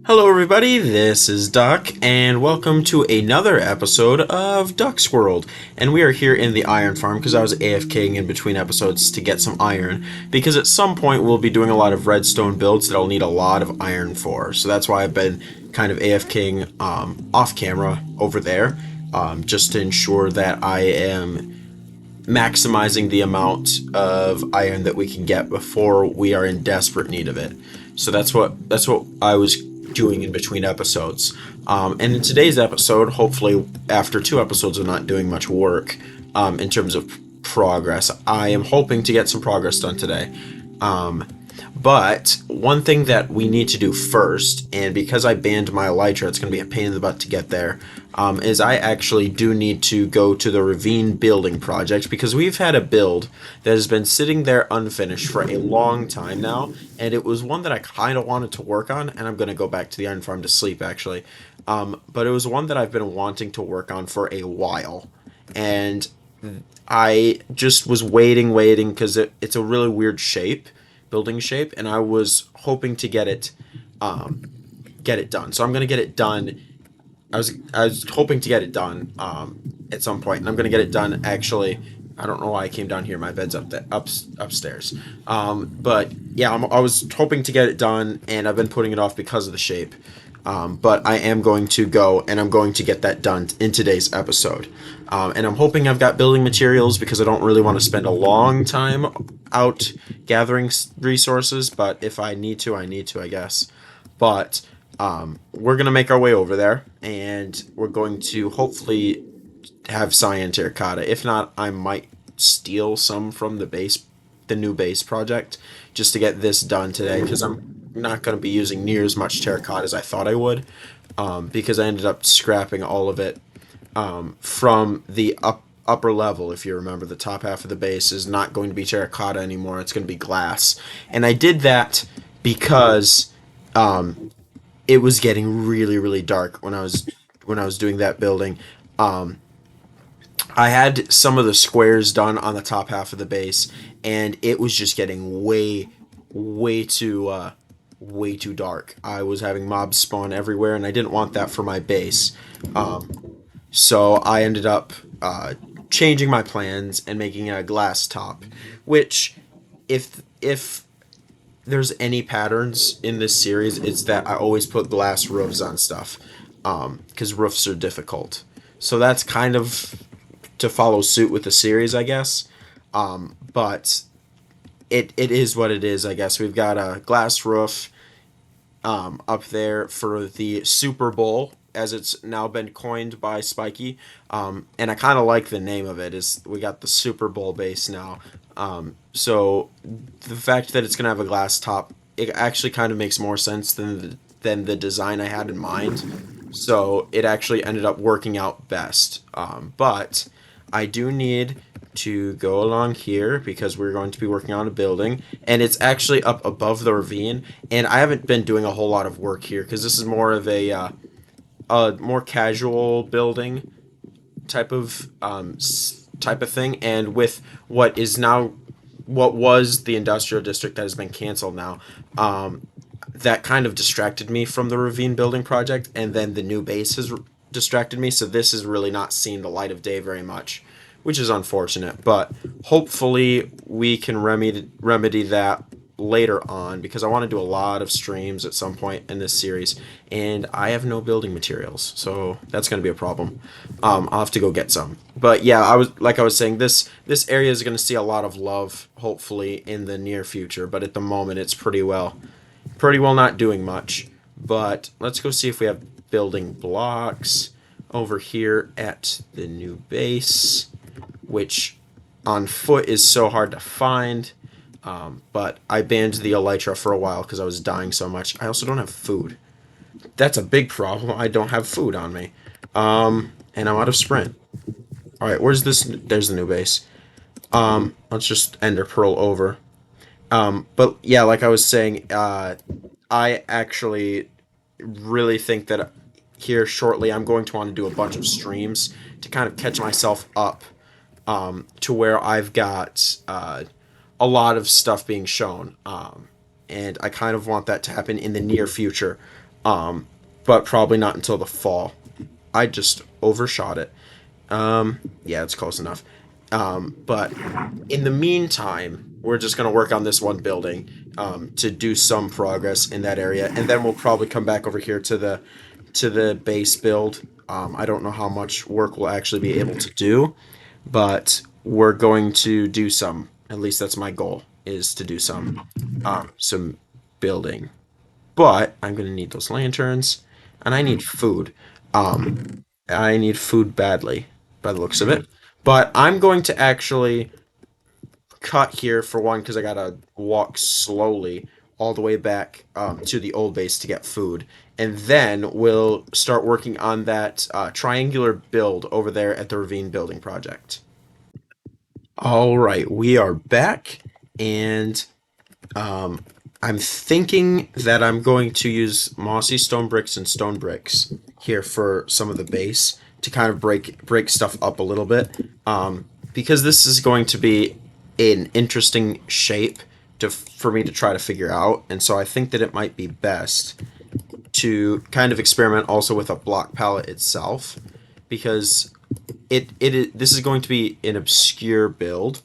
Hello, everybody. This is Duck, and welcome to another episode of Duck's World. And we are here in the iron farm because I was AFKing in between episodes to get some iron. Because at some point we'll be doing a lot of redstone builds that I'll need a lot of iron for. So that's why I've been kind of AFKing off camera over there, just to ensure that I am maximizing the amount of iron that we can get before we are in desperate need of it. So that's what I was doing in between episodes. And in today's episode, hopefully after two episodes of not doing much work in terms of progress, I am hoping to get some progress done today. But one thing that we need to do first, and because I banned my elytra, it's going to be a pain in the butt to get there, is I actually do need to go to the Ravine Building Project because we've had a build that has been sitting there unfinished for a long time now, and it was one that I kind of wanted to work on, and I'm going to go back to the iron farm to sleep actually. But it was one that I've been wanting to work on for a while, and I just was waiting because it's a really weird building shape, and I was hoping to get it done. So I'm gonna get it done. I was hoping to get it done at some point, and I'm gonna get it done. Actually, I don't know why I came down here. My bed's upstairs. But yeah, I was hoping to get it done, and I've been putting it off because of the shape. But I am going to go, and I'm going to get that done in today's episode. And I'm hoping I've got building materials because I don't really want to spend a long time out gathering resources. But if I need to, I need to, I guess. But we're going to make our way over there, and we're going to hopefully have cyan terracotta. If not, I might steal some from the new base project, just to get this done today, because I'm not going to be using near as much terracotta as I thought I would, because I ended up scrapping all of it from the upper level. If you remember, the top half of the base is not going to be terracotta anymore. It's going to be glass, and I did that because it was getting really, really dark when I was doing that building. I had some of the squares done on the top half of the base, and it was just getting way too dark. I was having mobs spawn everywhere, and I didn't want that for my base. So I ended up changing my plans and making a glass top, which, if there's any patterns in this series, it's that I always put glass roofs on stuff, because roofs are difficult. So that's kind of to follow suit with the series, I guess. But it is what it is, I guess. We've got a glass roof up there for the Super Bowl, as it's now been coined by Spiky. And I kind of like the name of it. Is we got the Super Bowl base now. So the fact that it's going to have a glass top, it actually kind of makes more sense than the design I had in mind. So it actually ended up working out best. But I do need to go along here because we're going to be working on a building, and it's actually up above the ravine, and I haven't been doing a whole lot of work here because this is more of a more casual building type of thing, and with what was the industrial district that has been canceled now, that kind of distracted me from the Ravine Building Project, and then the new base has distracted me, so this has really not seen the light of day very much, which is unfortunate, but hopefully we can remedy that later on, because I want to do a lot of streams at some point in this series, and I have no building materials, so that's going to be a problem. I'll have to go get some. But yeah, I was saying, this area is going to see a lot of love, hopefully, in the near future, but at the moment it's pretty well not doing much. But let's go see if we have building blocks over here at the new base, which on foot is so hard to find. But I banned the elytra for a while because I was dying so much. I also don't have food. That's a big problem. I don't have food on me. And I'm out of sprint. Alright, where's this? There's the new base. Let's just ender pearl over. But yeah, like I was saying, I actually really think that here shortly I'm going to want to do a bunch of streams to kind of catch myself up, to where I've got a lot of stuff being shown, and I kind of want that to happen in the near future. but probably not until the fall. I just overshot it. Yeah, it's close enough. But in the meantime, we're just going to work on this one building to do some progress in that area, and then we'll probably come back over here to the base build. I don't know how much work we'll actually be able to do, but we're going to do some. At least that's my goal, is to do some building. But I'm going to need those lanterns, and I need food. I need food badly, by the looks of it. But I'm going to actually cut here for one because I gotta walk slowly all the way back to the old base to get food, and then we'll start working on that triangular build over there at the Ravine Building Project. All right, we are back, and um, I'm thinking that I'm going to use mossy stone bricks and stone bricks here for some of the base to kind of break stuff up a little bit. Because this is going to be an interesting shape for me to try to figure out, and so I think that it might be best to kind of experiment also with a block palette itself, because this is going to be an obscure build,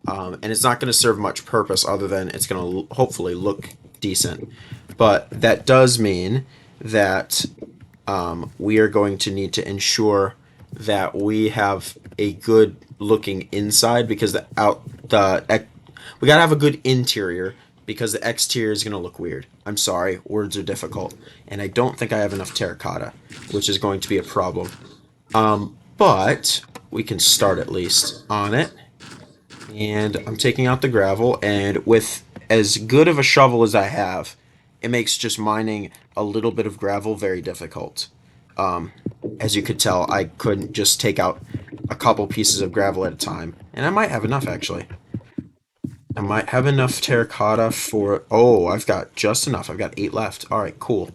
and it's not going to serve much purpose other than it's going to hopefully look decent. But that does mean that we are going to need to ensure that we have a good looking inside, because we gotta have a good interior, because the exterior is gonna look weird. I'm sorry, words are difficult, and I don't think I have enough terracotta, which is going to be a problem. But we can start at least on it. And I'm taking out the gravel, and with as good of a shovel as I have, it makes just mining a little bit of gravel very difficult. Um, as you could tell, I couldn't just take out a couple pieces of gravel at a time, and I might have enough actually. I might have enough terracotta for. Oh, I've got just enough. I've got 8 left. All right, cool.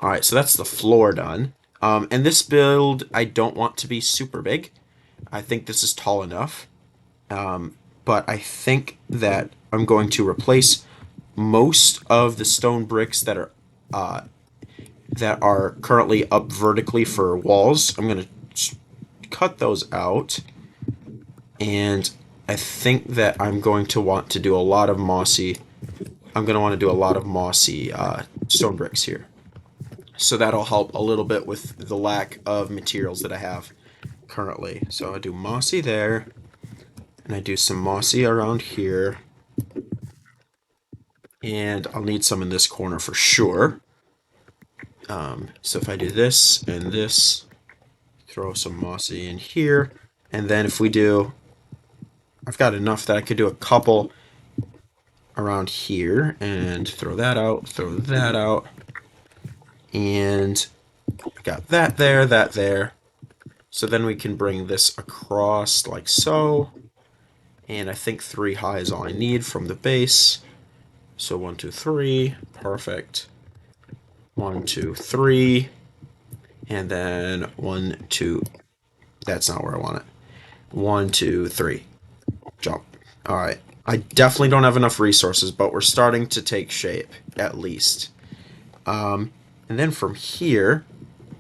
All right, so that's the floor done. And this build, I don't want to be super big. I think this is tall enough. But I think that I'm going to replace most of the stone bricks that are currently up vertically for walls. I'm going to cut those out, and I think that I'm going to want to do a lot of mossy. I'm going to want to do a lot of mossy stone bricks here. So that'll help a little bit with the lack of materials that I have currently. So I do mossy there, and I do some mossy around here, and I'll need some in this corner for sure. So if I do this and this, throw some mossy in here, and then if we do, I've got enough that I could do a couple around here, and throw that out, and I got that there. So then we can bring this across like so, and I think 3 high is all I need from the base. So 1, 2, 3, perfect. 1, 2, 3, and then 1, 2. That's not where I want it. 1, 2, 3. Jump. All right. I definitely don't have enough resources, but we're starting to take shape at least. And then from here,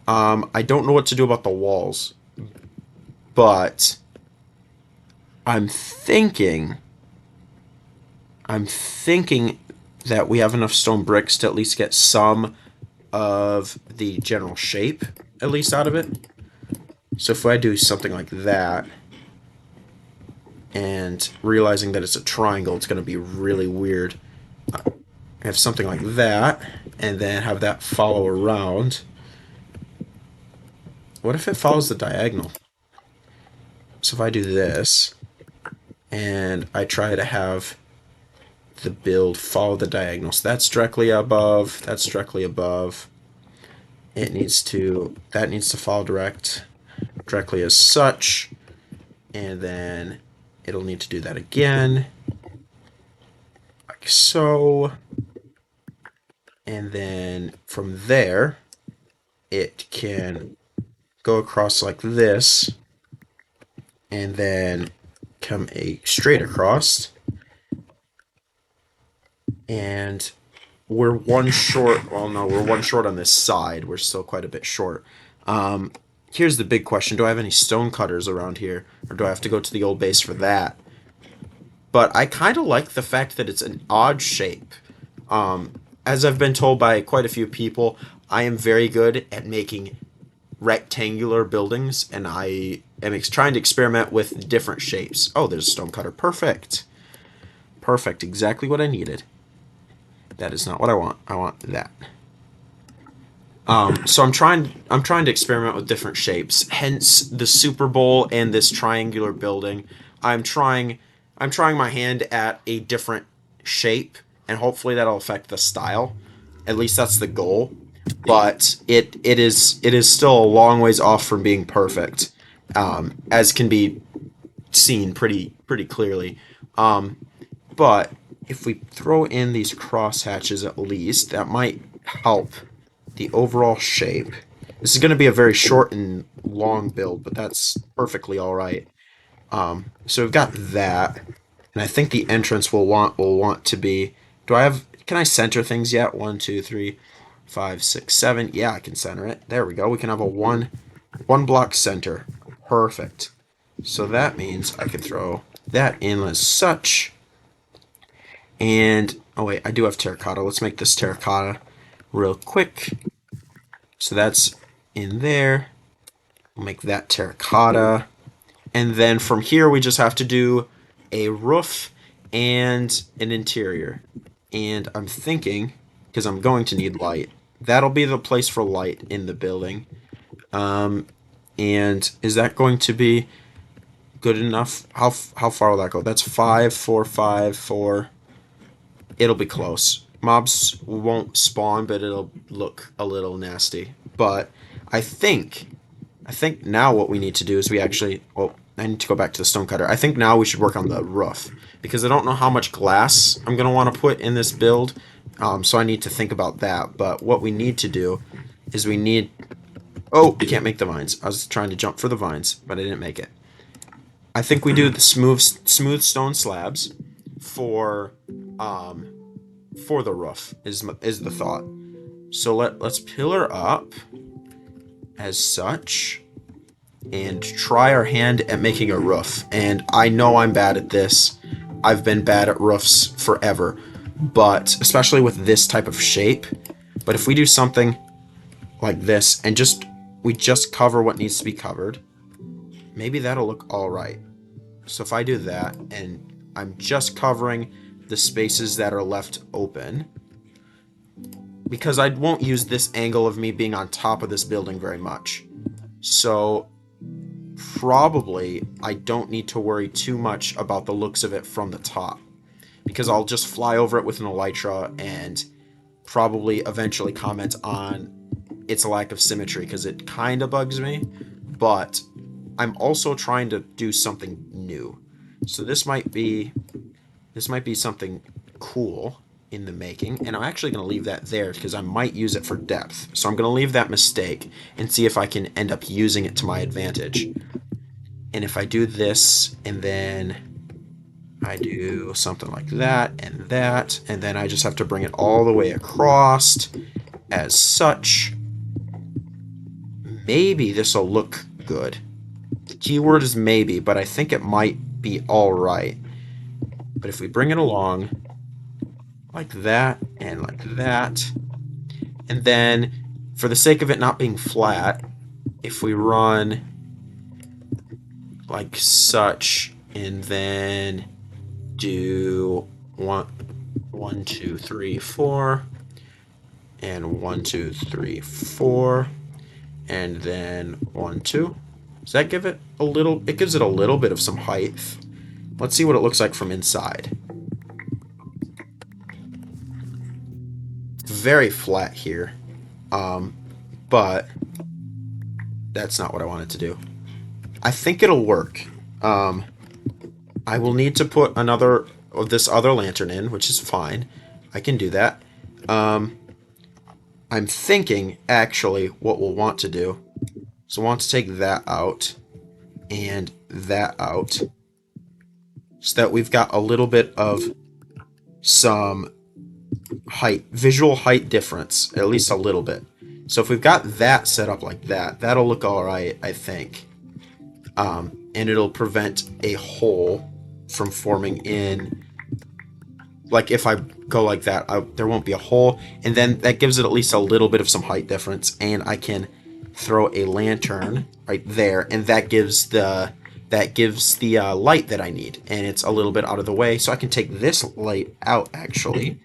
I don't know what to do about the walls, but I'm thinking that we have enough stone bricks to at least get some of the general shape at least out of it. So if I do something like that, and realizing that it's a triangle, it's going to be really weird. Have something like that, and then have that follow around. What if it follows the diagonal? So if I do this, and I try to have the build follow the diagonal, so that's directly above, that's directly above. That needs to follow directly as such, and then it'll need to do that again, like so. And then from there, it can go across like this, and then come straight across, and we're one short. Well, no, we're one short on this side. We're still quite a bit short. Here's the big question: do I have any stone cutters around here, or do I have to go to the old base for that? But I kind of like the fact that it's an odd shape. As I've been told by quite a few people, I am very good at making rectangular buildings, and I am trying to experiment with different shapes. Oh, there's a stone cutter. Perfect. Perfect. Exactly what I needed. That is not what I want. I want that. So I'm trying to experiment with different shapes. Hence the Super Bowl and this triangular building. I'm trying I'm trying my hand at a different shape, and hopefully that'll affect the style. At least that's the goal. But it is still a long ways off from being perfect, as can be seen pretty clearly. But if we throw in these cross hatches at least, that might help the overall shape. This is going to be a very short and long build, but that's perfectly all right. So we've got that, and I think the entrance will want to be. Do I have? Can I center things yet? 1, 2, 3, 5, 6, 7. Yeah, I can center it. There we go. We can have a one block center. Perfect. So that means I could throw that in as such. And oh wait, I do have terracotta. Let's make this terracotta real quick. So that's in there. We'll make that terracotta. And then from here, we just have to do a roof and an interior. And I'm thinking, because I'm going to need light, that'll be the place for light in the building. And is that going to be good enough? How far will that go? That's 5, 4, 5, 4. It'll be close. Mobs won't spawn, but it'll look a little nasty. But I think I think now what we need to do is we actually, well, I need to go back to the stonecutter. I think now we should work on the roof because I don't know how much glass I'm going to want to put in this build. So I need to think about that. But what we need to do is we need, oh, we can't make the vines. I was trying to jump for the vines, but I didn't make it. I think we do the smooth stone slabs for um for the roof is the thought. So let's pillar up as such and try our hand at making a roof. And I know I'm bad at this. I've been bad at roofs forever, but especially with this type of shape. But if we do something like this and we just cover what needs to be covered, maybe that'll look all right. So if I do that and I'm just covering the spaces that are left open, because I won't use this angle of me being on top of this building very much. So probably I don't need to worry too much about the looks of it from the top, because I'll just fly over it with an elytra and probably eventually comment on its lack of symmetry because it kind of bugs me. But I'm also trying to do something new. So this might be something cool in the making, and I'm actually going to leave that there because I might use it for depth. So I'm going to leave that mistake and see if I can end up using it to my advantage. And if I do this and then I do something like that, and then I just have to bring it all the way across as such, maybe this will look good. The keyword is maybe, but I think it might be all right. But if we bring it along like that, and then for the sake of it not being flat, if we run like such, and then do 1, 2, 3, 4, and 1, 2, 3, 4, and then 1, 2. Does that give it a little? It gives it a little bit of some height. Let's see what it looks like from inside. Very flat here, but that's not what I wanted to do. I think it'll work. I will need to put this other lantern in, which is fine. I can do that. I'm thinking actually what we'll want to do. So I want to take that out and that out, so that we've got a little bit of some visual height difference, at least a little bit. So if we've got that set up like that, that'll look all right, I think. And it'll prevent a hole from forming in. Like if I go like that, there won't be a hole, and then that gives it at least a little bit of some height difference, and I can throw a lantern right there, and that gives the light that I need, and it's a little bit out of the way, so I can take this light out actually,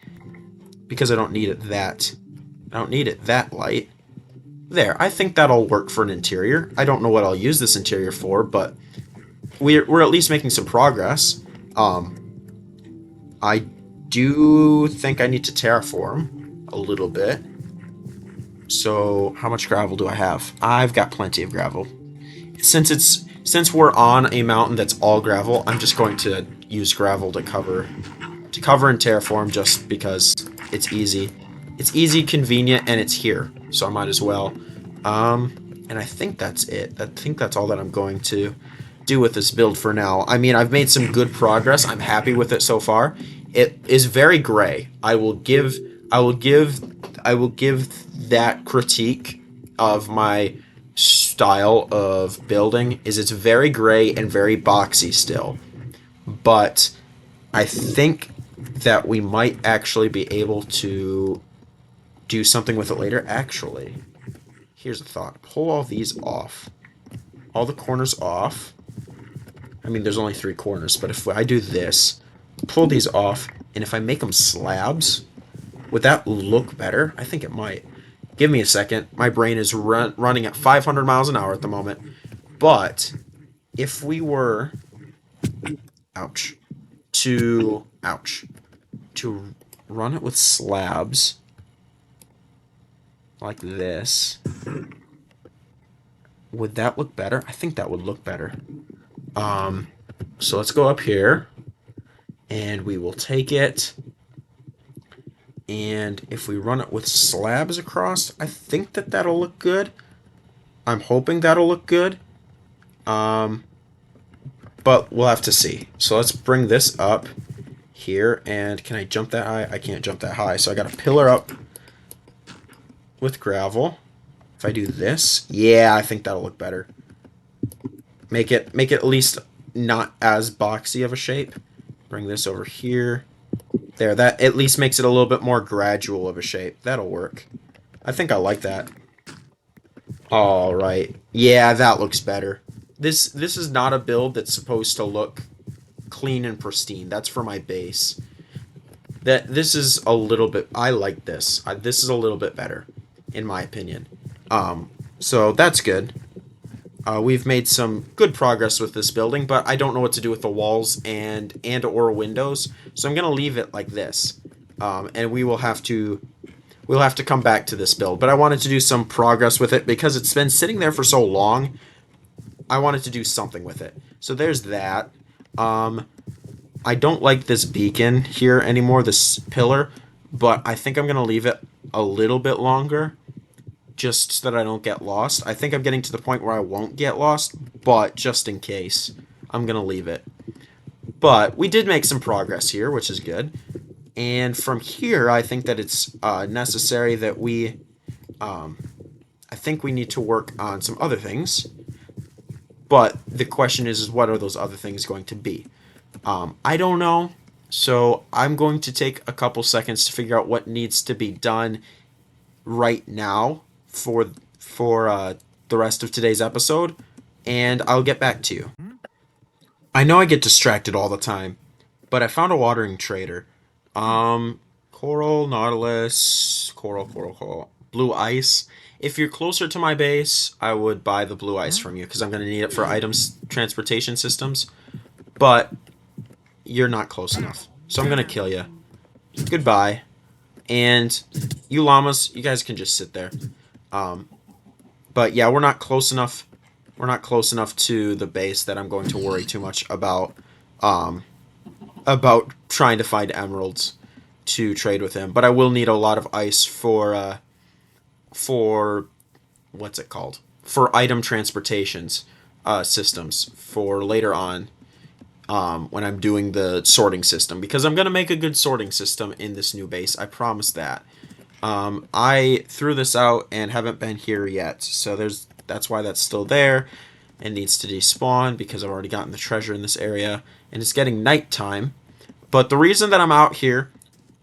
because I don't need it that light. There, I think that'll work for an interior. I don't know what I'll use this interior for, but we're at least making some progress. I do think I need to terraform a little bit. So how much gravel do I have? I've got plenty of gravel. Since we're on a mountain that's all gravel, I'm just going to use gravel to cover and terraform just because it's easy. It's easy, convenient, and it's here. So I might as well. And I think that's it. I think that's all that I'm going to do with this build for now. I mean, I've made some good progress. I'm happy with it so far. It is very gray. I will give that critique of my style of building is it's very gray and very boxy still. But I think that we might actually be able to do something with it later. Actually, here's a thought. Pull all these off. All the corners off. I mean, there's only 3 corners, but if I do this, pull these off, and if I make them slabs, would that look better? I think it might. Give me a second. My brain is running at 500 miles an hour at the moment. But if we were, to run it with slabs like this, would that look better? I think that would look better. So let's go up here, and we will take it, and if we run it with slabs across, I think that'll look good. I'm hoping that'll look good. But we'll have to see. So let's bring this up here, and can I jump that high? I can't jump that high, so I got a pillar up with gravel. If I do this, yeah, I think that'll look better. Make it at least not as boxy of a shape. Bring this over here. There, that at least makes it a little bit more gradual of a shape. That'll work. I think I like that. All right. Yeah, that looks better. This is not a build that's supposed to look clean and pristine. That's for my base. This is a little bit. I like this. This is a little bit better, in my opinion. So that's good. We've made some good progress with this building, but I don't know what to do with the walls and or windows, so I'm gonna leave it like this. And we'll have to come back to this build. But I wanted to do some progress with it because it's been sitting there for so long. I wanted to do something with it. So there's that. I don't like this beacon here anymore, this pillar, but I think I'm gonna leave it a little bit longer, just so that I don't get lost. I think I'm getting to the point where I won't get lost, but just in case, I'm going to leave it. But we did make some progress here, which is good. And from here, I think that it's necessary that I think we need to work on some other things. But the question is what are those other things going to be? I don't know. So I'm going to take a couple seconds to figure out what needs to be done right now for the rest of today's episode, and I'll get back to you. I know I get distracted all the time, but I found a watering trader. Coral, nautilus, coral, blue ice. If you're closer to my base, I would buy the blue ice from you because I'm going to need it for items transportation systems, but you're not close enough, so I'm going to kill you. Goodbye. And you llamas, you guys can just sit there. But yeah, we're not close enough. We're not close enough to the base that I'm going to worry too much about trying to find emeralds to trade with him. But I will need a lot of ice for what's it called? For item transportations systems for later on when I'm doing the sorting system, because I'm gonna make a good sorting system in this new base. I promise that. I threw this out and haven't been here yet, so that's why that's still there. It needs to despawn because I've already gotten the treasure in this area, and it's getting nighttime. But the reason that I'm out here,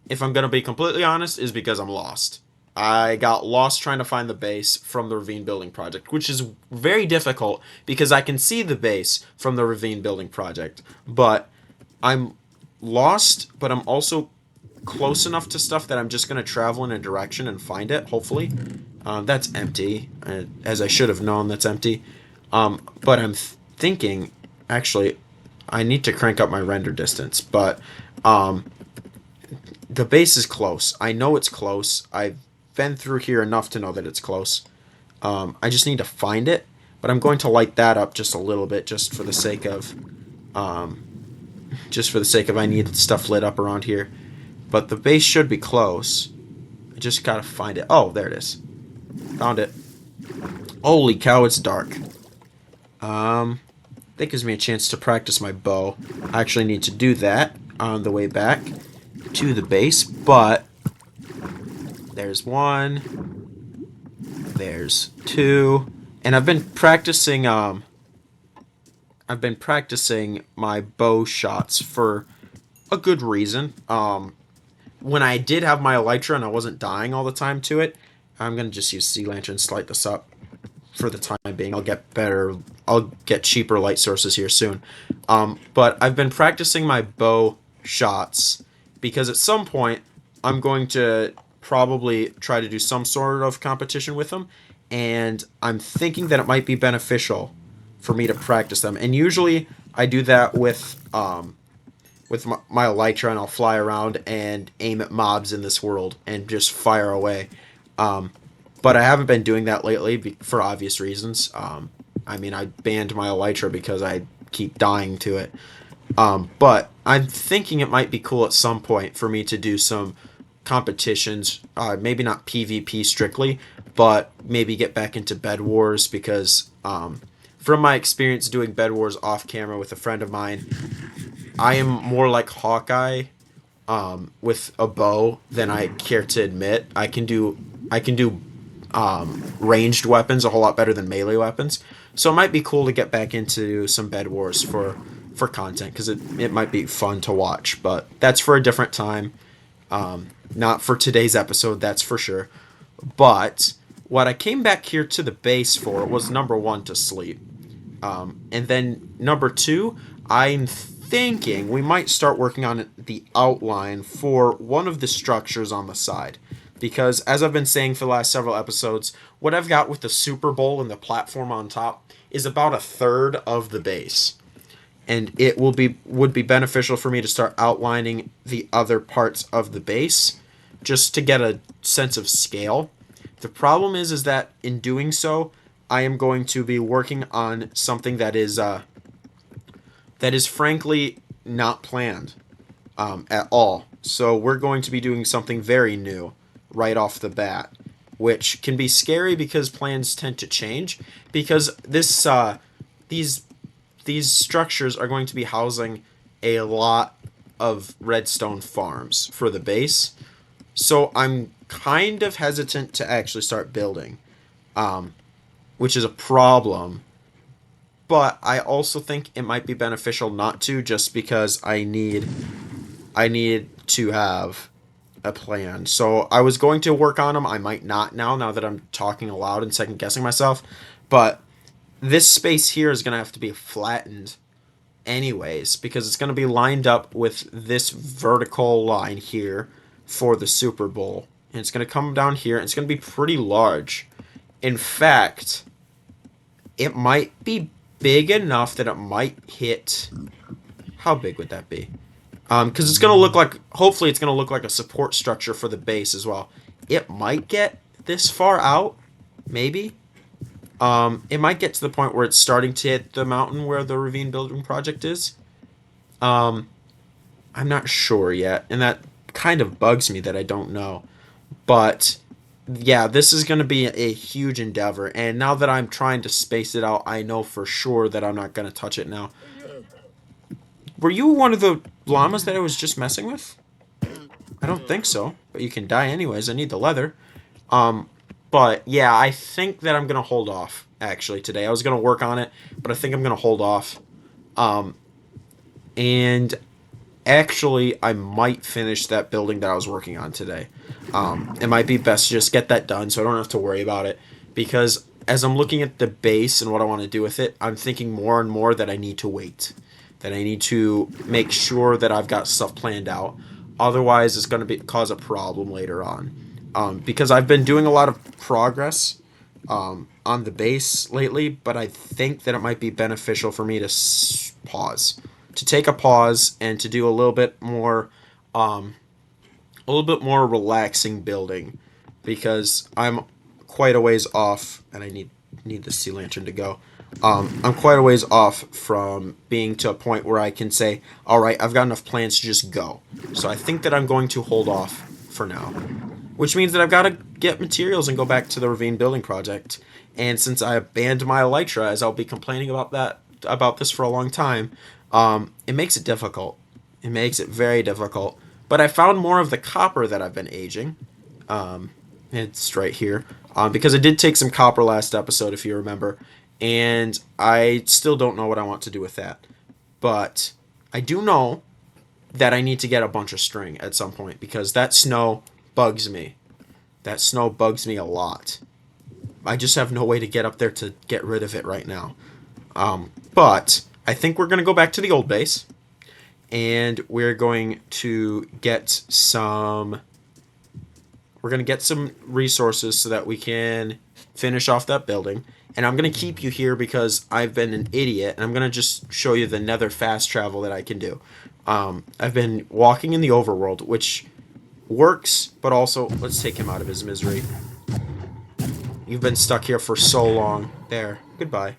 if I'm gonna be completely honest, is because I'm lost. I got lost trying to find the base from the Ravine Building Project, which is very difficult because I can see the base from the Ravine Building Project, but I'm lost, but I'm also close enough to stuff that I'm just going to travel in a direction and find it, hopefully. That's empty, as I should have known that's empty. But I'm thinking, actually, I need to crank up my render distance, but um, the base is close. I know it's close. I've been through here enough to know that it's close. I just need to find it, but I'm going to light that up just a little bit, um, just for the sake of I need stuff lit up around here. But the base should be close. I just gotta find it. Oh, there it is. Found it. Holy cow, it's dark. That gives me a chance to practice my bow. I actually need to do that on the way back to the base, but there's one. There's two. And I've been practicing my bow shots for a good reason. When I did have my elytra and I wasn't dying all the time to it, I'm gonna just use sea lanterns to light this up for the time being. I'll get cheaper light sources here soon. But I've been practicing my bow shots because at some point I'm going to probably try to do some sort of competition with them, and I'm thinking that it might be beneficial for me to practice them. And usually I do that with my elytra, and I'll fly around and aim at mobs in this world and just fire away. But I haven't been doing that lately for obvious reasons. I mean, I banned my elytra because I keep dying to it. But I'm thinking it might be cool at some point for me to do some competitions. Maybe not PvP strictly, but maybe get back into Bed Wars because from my experience doing Bed Wars off camera with a friend of mine, I am more like Hawkeye with a bow than I care to admit. I can do ranged weapons a whole lot better than melee weapons. So it might be cool to get back into some Bed Wars for content because it might be fun to watch. But that's for a different time. Not for today's episode, that's for sure. But what I came back here to the base for was number one, to sleep. And then number two, I'm thinking we might start working on the outline for one of the structures on the side. Because, as I've been saying for the last several episodes, what I've got with the Super Bowl and the platform on top is about a third of the base. And it would be beneficial for me to start outlining the other parts of the base just to get a sense of scale. The problem is that in doing so, I am going to be working on something that is frankly not planned at all. So we're going to be doing something very new right off the bat, which can be scary because plans tend to change. Because these structures are going to be housing a lot of redstone farms for the base. So I'm kind of hesitant to actually start building, which is a problem. But I also think it might be beneficial not to, just because I need to have a plan. So I was going to work on them. I might not now that I'm talking aloud and second guessing myself. But this space here is going to have to be flattened anyways, because it's going to be lined up with this vertical line here for the Super Bowl. And it's going to come down here, and it's going to be pretty large. In fact, it might be big enough that it might hit... How big would that be? Because it's going to look like... Hopefully it's going to look like a support structure for the base as well. It might get this far out. Maybe. It might get to the point where it's starting to hit the mountain where the Ravine Building Project is. I'm not sure yet. And that kind of bugs me that I don't know. But... yeah, this is going to be a huge endeavor, and now that I'm trying to space it out, I know for sure that I'm not going to touch it now. Were you one of the llamas that I was just messing with? I don't think so, but you can die anyways. I need the leather. Um, but yeah, I think that I'm gonna hold off actually today. I was gonna work on it, but I think I'm gonna hold off. Um, and actually, I might finish that building that I was working on today. It might be best to just get that done so I don't have to worry about it. Because as I'm looking at the base and what I want to do with it, I'm thinking more and more that I need to wait. That I need to make sure that I've got stuff planned out. Otherwise, it's going to cause a problem later on. Because I've been doing a lot of progress on the base lately, but I think that it might be beneficial for me to pause, to take a pause, and to do a little bit more relaxing building, because I'm quite a ways off, and I need the sea lantern to go. I'm quite a ways off from being to a point where I can say, all right, I've got enough plans to just go. So I think that I'm going to hold off for now, which means that I've got to get materials and go back to the Ravine Building Project. And since I banned my elytra, as I'll be complaining about this for a long time, it makes it difficult. It makes it very difficult. But I found more of the copper that I've been aging. It's right here. Because I did take some copper last episode, if you remember. And I still don't know what I want to do with that. But I do know that I need to get a bunch of string at some point, because that snow bugs me. That snow bugs me a lot. I just have no way to get up there to get rid of it right now. But I think we're going to go back to the old base. And we're going to get some... We're going to get some resources so that we can finish off that building. And I'm going to keep you here because I've been an idiot. And I'm going to just show you the nether fast travel that I can do. I've been walking in the overworld, which works, but also... Let's take him out of his misery. You've been stuck here for so long. There. Goodbye.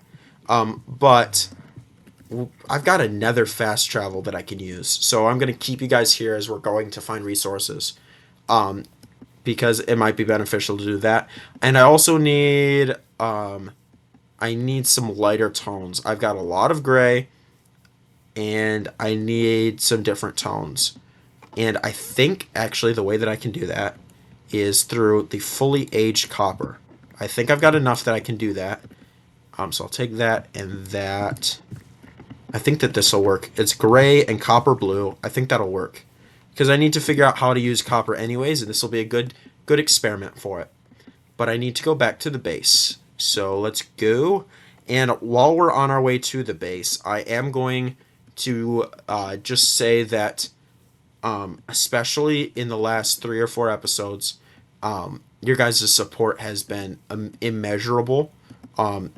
But I've got a nether fast travel that I can use. So I'm going to keep you guys here as we're going to find resources. Because it might be beneficial to do that. And I also need... I need some lighter tones. I've got a lot of gray. And I need some different tones. And I think, actually, the way that I can do that is through the fully aged copper. I think I've got enough that I can do that. So I'll take that and that. I think that this will work. It's gray and copper blue. I think that'll work. Because I need to figure out how to use copper anyways, and this will be a good experiment for it. But I need to go back to the base. So let's go. And while we're on our way to the base, I am going to just say that, especially in the last 3 or 4 episodes, your guys' support has been immeasurable. And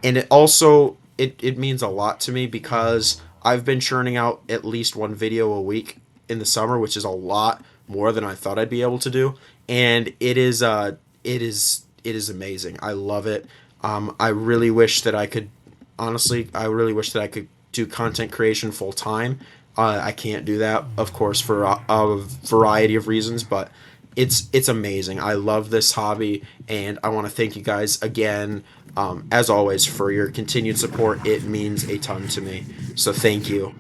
it also, it means a lot to me because I've been churning out at least 1 video a week in the summer, which is a lot more than I thought I'd be able to do. And it is amazing. I love it. I really wish that I could, honestly, I really wish that I could do content creation full time. I can't do that, of course, for a variety of reasons, but it's amazing. I love this hobby, and I want to thank you guys again, as always, for your continued support. It means a ton to me. So thank you.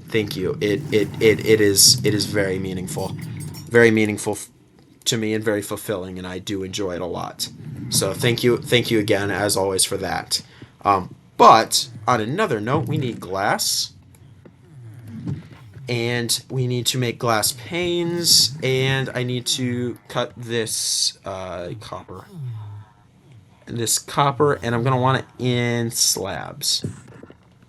Thank you. It is very meaningful to me, and very fulfilling, and I do enjoy it a lot. So thank you again, as always, for that. But on another note, we need glass. And we need to make glass panes, and I need to cut this copper. And I'm going to want it in slabs.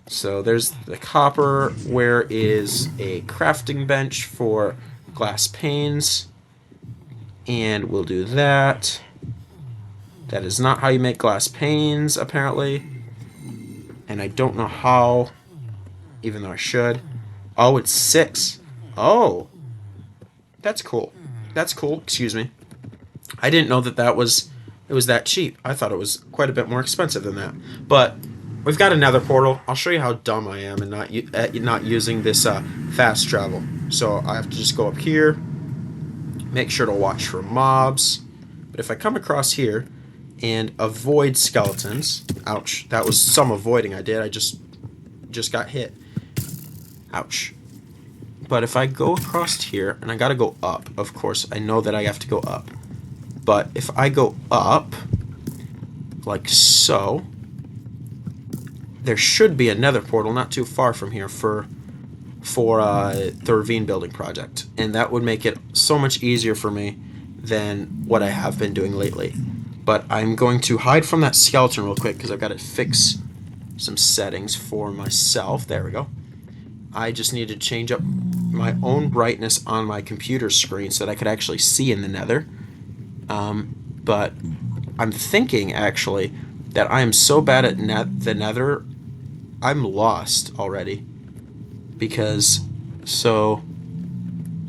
So there's the copper. Where is a crafting bench for glass panes? And we'll do that. That is not how you make glass panes, apparently. And I don't know how, even though I should. Oh, it's 6. Oh. That's cool. That's cool. Excuse me. I didn't know that it was that cheap. I thought it was quite a bit more expensive than that. But we've got another portal. I'll show you how dumb I am and not using this fast travel. So I have to just go up here. Make sure to watch for mobs. But if I come across here and avoid skeletons. Ouch. That was some avoiding I did. I just got hit. Ouch. But if I go across here, and I gotta go up, of course, I know that I have to go up. But if I go up, like so, there should be a nether portal not too far from here for the Ravine Building Project. And that would make it so much easier for me than what I have been doing lately. But I'm going to hide from that skeleton real quick because I've got to fix some settings for myself. There we go. I just need to change up my own brightness on my computer screen so that I could actually see in the nether. But I'm thinking, actually, that I am so bad at the nether, I'm lost already. Because, so,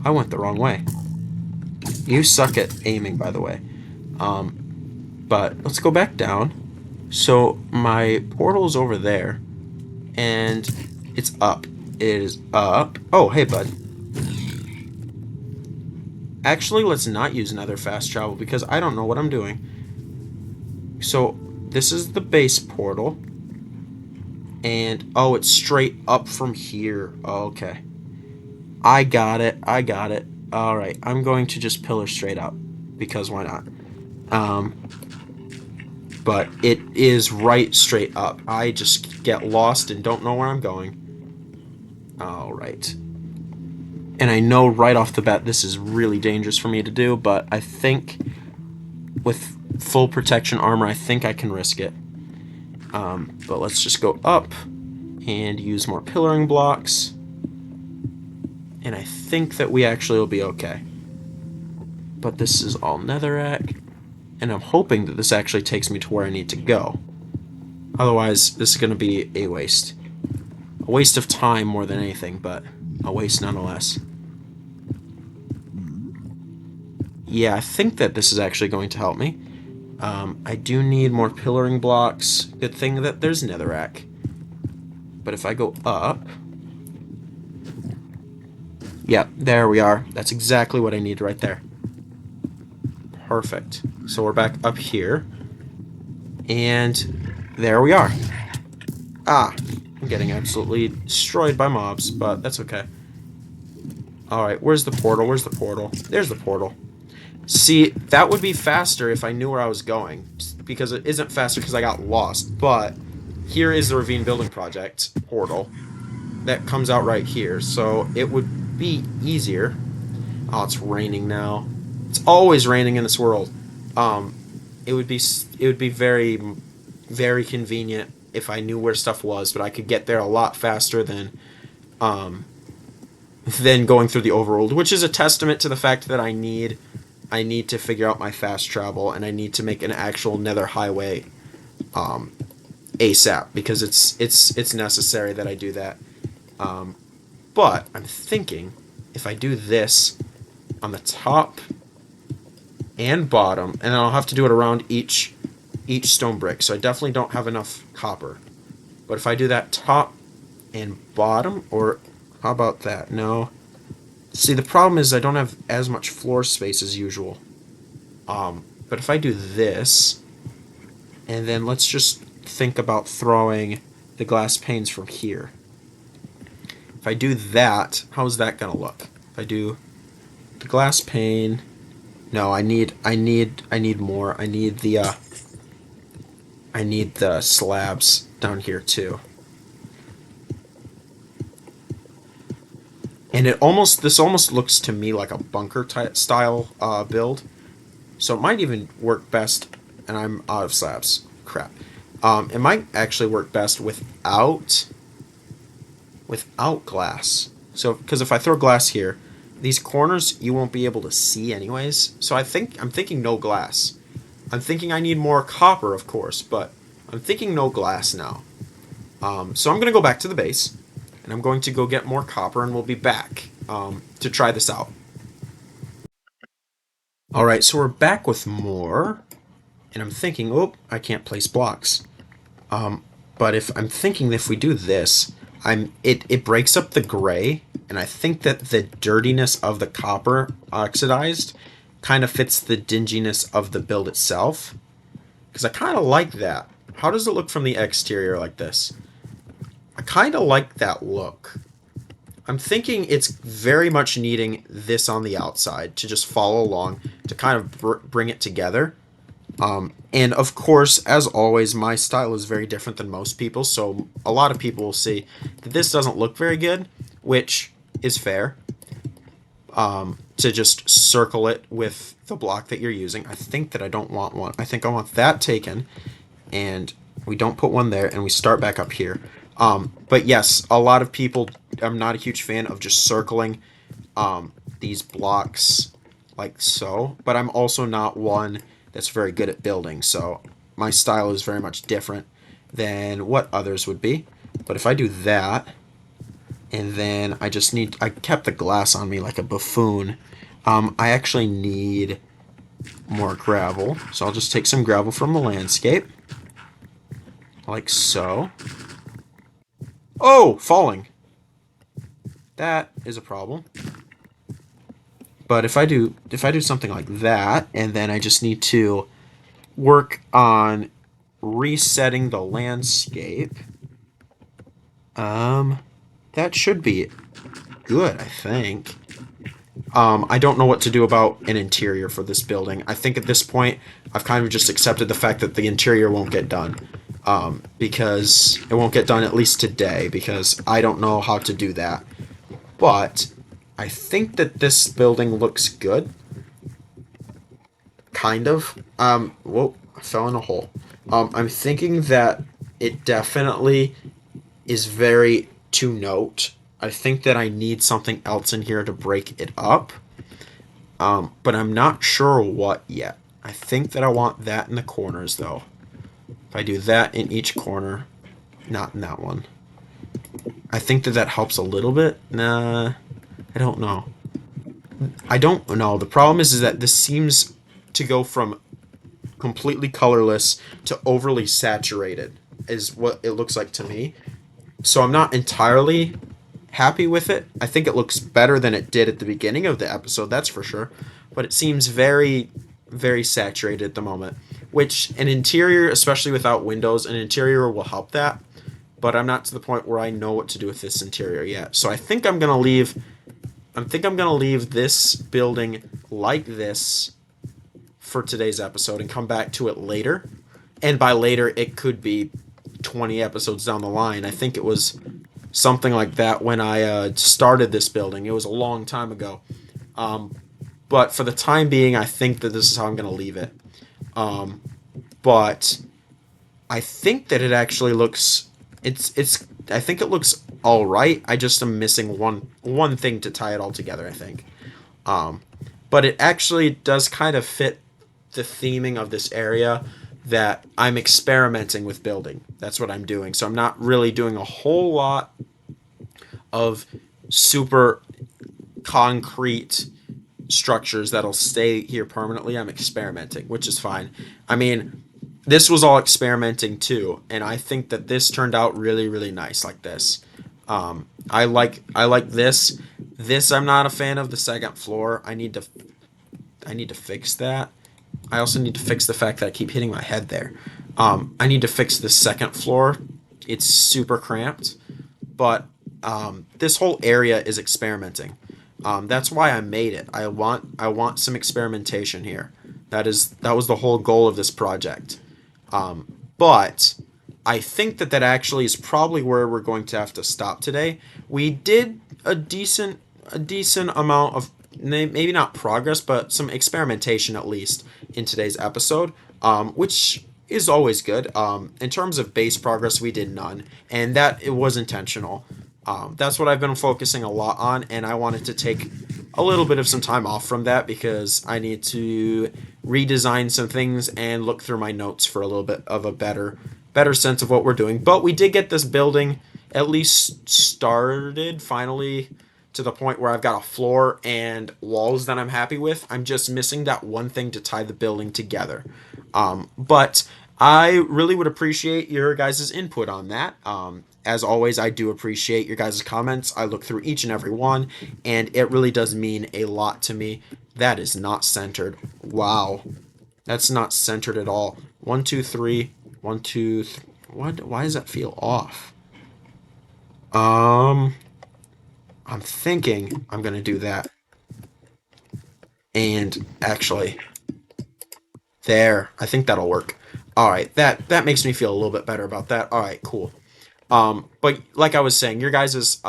I went the wrong way. You suck at aiming, by the way. But let's go back down. So my portal's over there, and it's up. It is up. Oh, hey, bud. Actually, let's not use another fast travel because I don't know what I'm doing. So this is the base portal. And, oh, it's straight up from here. Oh, okay. I got it. I got it. Alright, I'm going to just pillar straight up. Because why not? But it is right straight up. I just get lost and don't know where I'm going. Alright. And I know right off the bat this is really dangerous for me to do, but I think with full protection armor, I think I can risk it. But let's just go up and use more pillaring blocks. And I think that we actually will be okay. But this is all netherrack. And I'm hoping that this actually takes me to where I need to go. Otherwise, this is going to be a waste. A waste of time more than anything, but a waste nonetheless. Yeah, I think that this is actually going to help me. I do need more pillaring blocks. Good thing that there's netherrack. But if I go up... Yeah, there we are. That's exactly what I need right there. Perfect. So we're back up here. And there we are. Ah, I'm getting absolutely destroyed by mobs, but that's okay. Alright, where's the portal? Where's the portal? There's the portal. See, that would be faster if I knew where I was going. Because it isn't faster because I got lost. But here is the Ravine Building Project portal that comes out right here. So it would be easier. Oh, it's raining now. It's always raining in this world. It would be very, very convenient if I knew where stuff was, but I could get there a lot faster than going through the overworld, which is a testament to the fact that I need to figure out my fast travel, and I need to make an actual nether highway ASAP, because it's necessary that I do that. But I'm thinking if I do this on the top and bottom, and then I'll have to do it around each stone brick, so I definitely don't have enough copper. But if I do that top and bottom, or how about that? No. See, the problem is I don't have as much floor space as usual. But if I do this, and then let's just think about throwing the glass panes from here. If I do that, how's that gonna look? If I do the glass pane, no, I need more. I need the slabs down here too. And this almost looks to me like a bunker type style build. So it might even work best, and I'm out of slabs. Crap. It might actually work best without glass. So, because if I throw glass here, these corners you won't be able to see anyways. So I'm thinking no glass. I'm thinking I need more copper, of course, but I'm thinking no glass now. So I'm going to go back to the base, and I'm going to go get more copper, and we'll be back to try this out. Alright, so we're back with more, and I'm thinking, oh, I can't place blocks. But I'm thinking if we do this, it breaks up the gray, and I think that the dirtiness of the copper oxidized kind of fits the dinginess of the build itself. Because I kind of like that. How does it look from the exterior like this? I kind of like that look. I'm thinking it's very much needing this on the outside to just follow along to kind of bring it together. And of course, as always, my style is very different than most people, so a lot of people will see that this doesn't look very good, which is fair. To just circle it with the block that you're using. I think that I don't want one. I think I want that taken, and we don't put one there, and we start back up here. But yes, a lot of people, I'm not a huge fan of just circling these blocks like so, but I'm also not one that's very good at building, so my style is very much different than what others would be. But if I do that, and then I kept the glass on me like a buffoon. I actually need more gravel, so I'll just take some gravel from the landscape, like so. Oh, falling. That is a problem. But if I do something like that, and then I just need to work on resetting the landscape, that should be good, I think. I don't know what to do about an interior for this building. I think at this point, I've kind of just accepted the fact that the interior won't get done. Because it won't get done at least today, because I don't know how to do that. But I think that this building looks good. Kind of. Whoa, I fell in a hole. I'm thinking that it definitely is very to note. I think that I need something else in here to break it up. But I'm not sure what yet. I think that I want that in the corners, though. If I do that in each corner, not in that one. I think that that helps a little bit. Nah, I don't know. I don't know. The problem is that this seems to go from completely colorless to overly saturated, is what it looks like to me. So I'm not entirely happy with it. I think it looks better than it did at the beginning of the episode, that's for sure. But it seems very, very saturated at the moment. Which an interior, especially without windows, an interior will help that. But I'm not to the point where I know what to do with this interior yet. So I think I'm gonna leave. This building like this for today's episode and come back to it later. And by later, it could be 20 episodes down the line. I think it was something like that when I started this building. It was a long time ago. But for the time being, I think that this is how I'm going to leave it. But I think that it actually looks. I think it looks all right. I just am missing one thing to tie it all together, I think. But it actually does kind of fit the theming of this area, that I'm experimenting with building. That's what I'm doing. So I'm not really doing a whole lot of super concrete structures that'll stay here permanently. I'm experimenting, which is fine. I mean, this was all experimenting too, and I think that this turned out really, really nice like this. I like this. This I'm not a fan of the second floor. I need to fix that. I also need to fix the fact that I keep hitting my head there. I need to fix the second floor. It's super cramped, but this whole area is experimenting. That's why I made it. I want some experimentation here. That was the whole goal of this project. But I think that actually is probably where we're going to have to stop today. We did a decent amount of, maybe not progress, but some experimentation at least in today's episode, which is always good. In terms of base progress, we did none, and that it was intentional. That's what I've been focusing a lot on, and I wanted to take a little bit of some time off from that because I need to redesign some things and look through my notes for a little bit of a better sense of what we're doing. But we did get this building at least started finally, to the point where I've got a floor and walls that I'm happy with. I'm just missing that one thing to tie the building together. But I really would appreciate your guys' input on that. As always, I do appreciate your guys' comments. I look through each and every one, and it really does mean a lot to me. That is not centered. Wow. That's not centered at all. 1, 2, 3. 1, 2, 3. What? Why does that feel off? I'm thinking I'm going to do that. And actually, there, I think that'll work. All right, that makes me feel a little bit better about that. All right, cool. But like I was saying, your guys'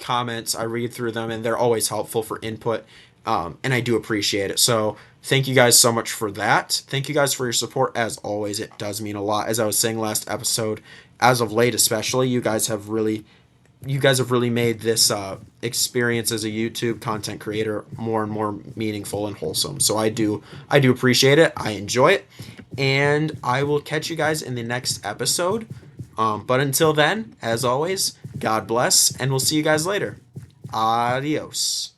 comments, I read through them and they're always helpful for input. And I do appreciate it. So thank you guys so much for that. Thank you guys for your support. As always, it does mean a lot. As I was saying last episode, as of late especially, you guys have really made this experience as a YouTube content creator more and more meaningful and wholesome. So I do appreciate it. I enjoy it, and I will catch you guys in the next episode. But until then, as always, God bless, and we'll see you guys later. Adios.